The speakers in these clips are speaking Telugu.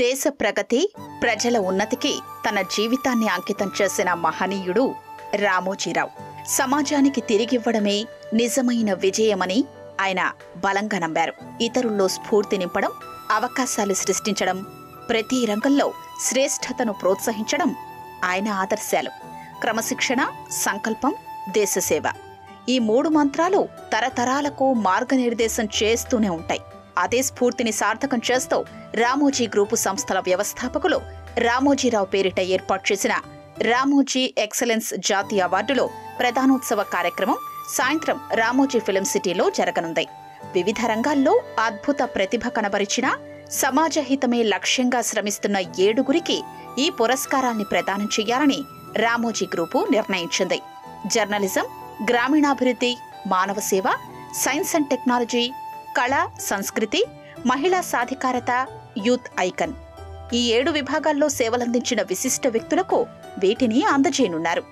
దేశ ప్రగతి, ప్రజల ఉన్నతికి తన జీవితాన్ని అంకితం చేసిన మహనీయుడు రామోజీరావు. సమాజానికి తిరిగివ్వడమే నిజమైన విజయమని ఆయన బలంగా నమ్మారు. ఇతరుల్లో స్ఫూర్తి నింపడం, అవకాశాలు సృష్టించడం, ప్రతి రంగంలో శ్రేష్ఠతను ప్రోత్సహించడం ఆయన ఆదర్శాలు. క్రమశిక్షణ, సంకల్పం, దేశసేవ, ఈ 3 మంత్రాలు తరతరాలకు మార్గనిర్దేశం చేస్తూనే ఉంటాయి. అదే స్ఫూర్తిని సార్థకం చేస్తూ రామోజీ గ్రూపు సంస్థల వ్యవస్థాపకులు రామోజీరావు పేరిట ఏర్పాటు చేసిన రామోజీ ఎక్సలెన్స్ జాతీయ అవార్డులో ప్రధానోత్సవ కార్యక్రమం సాయంత్రం రామోజీ ఫిలిం సిటీలో జరగనుంది. వివిధ రంగాల్లో అద్భుత ప్రతిభ కనబరిచిన, సమాజహితమే లక్ష్యంగా శ్రమిస్తున్న 7గురికి ఈ పురస్కారాన్ని ప్రదానం చేయాలని రామోజీ గ్రూపు నిర్ణయించింది. జర్నలిజం, గ్రామీణాభివృద్ధి, మానవ సేవ, సైన్స్ అండ్ టెక్నాలజీ, కళ, సంస్కృతి, మహిళా సాధికారత, యూత్ ఐకన్, ఈ 7 విభాగాల్లో సేవలందించిన విశిష్ట వ్యక్తులకు వీటిని అందజేయనున్నారు.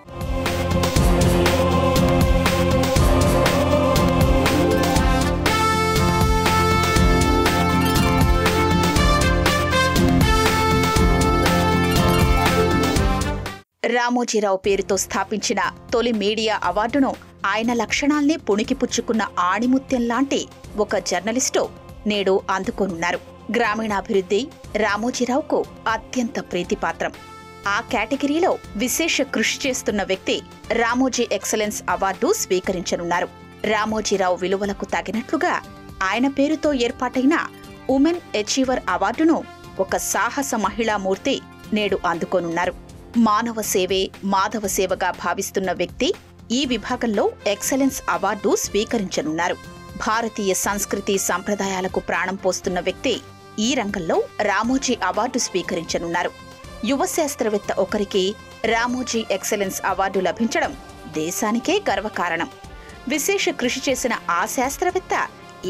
రామోజీరావు పేరుతో స్థాపించిన తొలి మీడియా అవార్డును ఆయన లక్షణాల్ని పుణికిపుచ్చుకున్న ఆణిముత్యంలాంటి ఒక జర్నలిస్టు నేడు అందుకోనున్నారు. గ్రామీణాభివృద్ధి రామోజీరావుకు అత్యంత ప్రీతిపాత్రం. ఆ కేటగిరీలో విశేష కృషి చేస్తున్న వ్యక్తి రామోజీ ఎక్సలెన్స్ అవార్డు స్వీకరించనున్నారు. రామోజీరావు విలువలకు తగినట్లుగా ఆయన పేరుతో ఏర్పాటైన ఉమెన్ అచీవర్ అవార్డును ఒక సాహస మహిళామూర్తి నేడు అందుకోనున్నారు. మానవ సేవే మాధవ సేవగా భావిస్తున్న వ్యక్తి ఈ విభాగంలో ఎక్సలెన్స్ అవార్డు స్వీకరించనున్నారు. భారతీయ సంస్కృతి సంప్రదాయాలకు ప్రాణం పోస్తున్న వ్యక్తి ఈ రంగంలో రామోజీ అవార్డు స్వీకరించనున్నారు. యువ శాస్త్రవేత్త ఒకరికి రామోజీ ఎక్సలెన్స్ అవార్డు లభించడం దేశానికే గర్వకారణం. విశేష కృషి చేసిన ఆ శాస్త్రవేత్త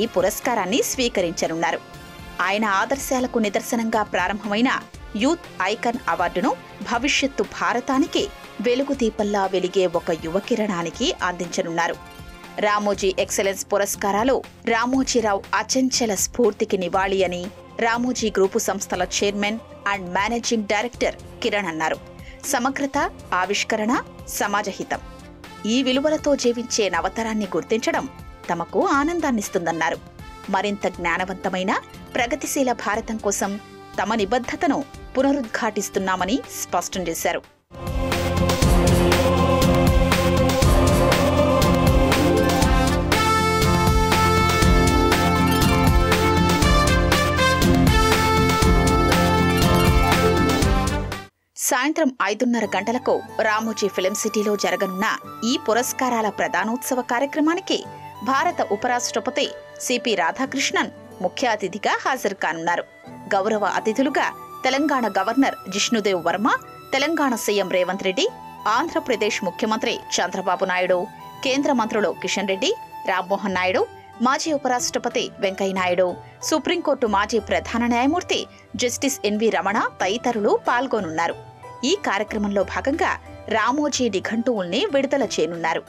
ఈ పురస్కారాన్ని స్వీకరించనున్నారు. ఆయన ఆదర్శాలకు నిదర్శనంగా ప్రారంభమైన యూత్ ఐకన్ అవార్డును భవిష్యత్తు భారతానికి వెలుగుదీపంలా వెలిగే ఒక యువకిరణానికి అందించనున్నారు. రామోజీ ఎక్సలెన్స్ పురస్కారాలు రామోజీరావు అచంచల స్ఫూర్తికి నివాళి అని రామోజీ గ్రూపు సంస్థల chairman and managing director Kiran అన్నారు. సమగ్రత, ఆవిష్కరణ, సమాజహితం, ఈ విలువలతో జీవించే నవతరాన్ని గుర్తించడం తమకు ఆనందాన్నిస్తుందన్నారు. మరింత జ్ఞానవంతమైన, ప్రగతిశీల భారతం కోసం తమ నిబద్ధతను పునరుద్ఘాటిస్తున్నామని స్పష్టం చేశారు. సాయంత్రం 5:30 గంటలకు రామోజీ ఫిలిం సిటీలో జరగనున్న ఈ పురస్కారాల ప్రధానోత్సవ కార్యక్రమానికి భారత ఉపరాష్ట్రపతి సిపి రాధాకృష్ణన్ ముఖ్య అతిథిగా హాజరు కానున్నారు. గౌరవ అతిథులుగా తెలంగాణ గవర్నర్ జిష్ణుదేవ్ వర్మ, తెలంగాణ సీఎం రేవంత్ రెడ్డి, ఆంధ్రప్రదేశ్ ముఖ్యమంత్రి చంద్రబాబు నాయుడు, కేంద్ర మంత్రులు కిషన్ రెడ్డి, రామ్మోహన్ నాయుడు, మాజీ ఉపరాష్ట్రపతి వెంకయ్యనాయుడు, సుప్రీంకోర్టు మాజీ ప్రధాన న్యాయమూర్తి జస్టిస్ ఎన్వి రమణ తదితరులు పాల్గొనున్నారు. ఈ కార్యక్రమంలో భాగంగా రామోజీ నిఘంటువుల్ని విడుదల చేయనున్నారు.